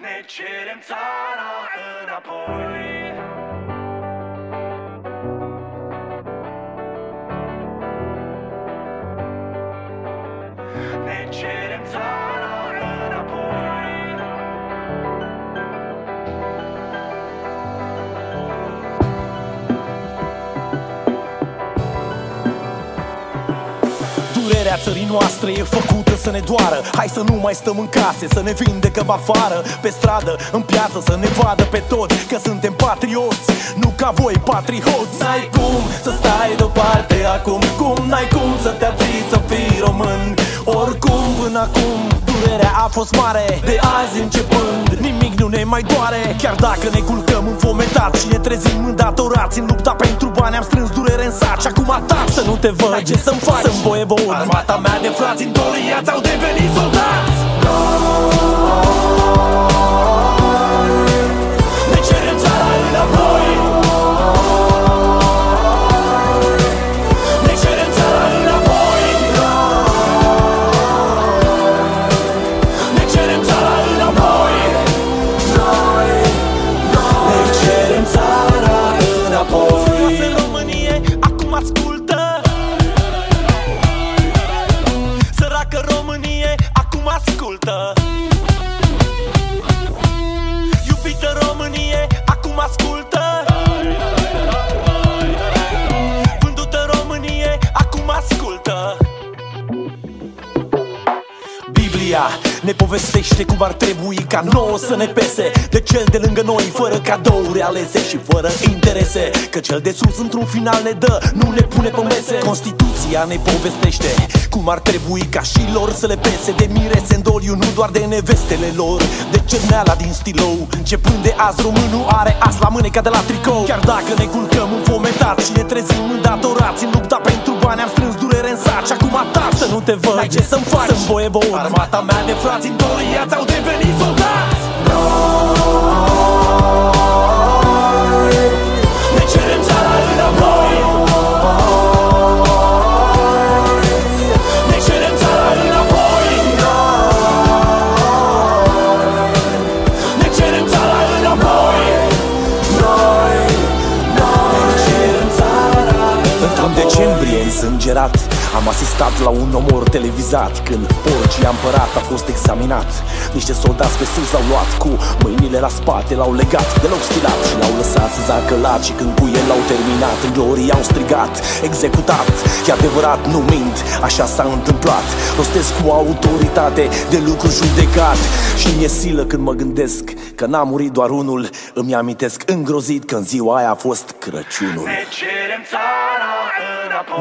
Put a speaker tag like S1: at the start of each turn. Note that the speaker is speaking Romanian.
S1: Ne cerem țara înapoi. Ne cerem țara înapoi.
S2: Durerea țării noastre e făcută să ne doară. Hai să nu mai stăm în case, să ne vindecăm afară, pe stradă, în piață, să ne vadă pe toți că suntem patrioți, nu ca voi patrioți. N-ai cum să stai deoparte acum, cum n-ai cum să te abții să fii român. Oricum până acum durerea a fost mare, de azi începând nimic nu ne mai doare. Chiar dacă ne culcăm înfometați și ne trezim îndatorați, în lupta pentru bani am strâns durere în saci. Acum atac să nu te văd, ce să-mi faci? Să-mi voievod. Armata mea de frați întoriați au devenit soldați. Ne cerem țara înapoi. Ne cerem țara înapoi. Ne cerem țara înapoi. Ne cerem țara înapoi. Frumoasă Românie, acum ascultă. Săracă Românie, acum ascultă. Iubită Românie, acum ascultă. Vândută Românie, acum ascultă. Biblia ne povestește cum ar trebui ca nouă să ne pese de cel de lângă noi, fără cadouri alese și fără interese. Că cel de sus într-un final ne dă, nu ne pune pe mese. Constituția ne povestește cum ar trebui ca și lor să le pese de mirese în doliu, nu doar de nevestele lor, de cerneala din stilou. Începând de azi românul are as la mâneca de la tricou. Chiar dacă ne culcăm înfometați și ne trezim îndatorați, în lupta pentru bani am strâns durere în saci. Acum atac să nu te văd, n-ai ce să-mi faci? Să-mi voievod. Armata mea de frați întoriați au devenit soldați. Ne cerem țara înapoi. Ne cerem țara înapoi. Ne cerem țara înapoi. Ne cerem țara înapoi. Într-un decembrie însângerat am asistat la un omor televizat, când orice împărat a fost examinat. Niște soldați pe sus l-au luat, cu mâinile la spate l-au legat, deloc stilat, și l-au lăsat să zacă lat. Și când cu el l-au terminat, în glorie au strigat: executat! E adevărat, nu mint, așa s-a întâmplat. Rostesc cu autoritate de lucru judecat și mi-e silă când mă gândesc că n-a murit doar unul. Îmi amintesc îngrozit că în ziua aia a fost Crăciunul.
S1: Ne cerem țara înapoi.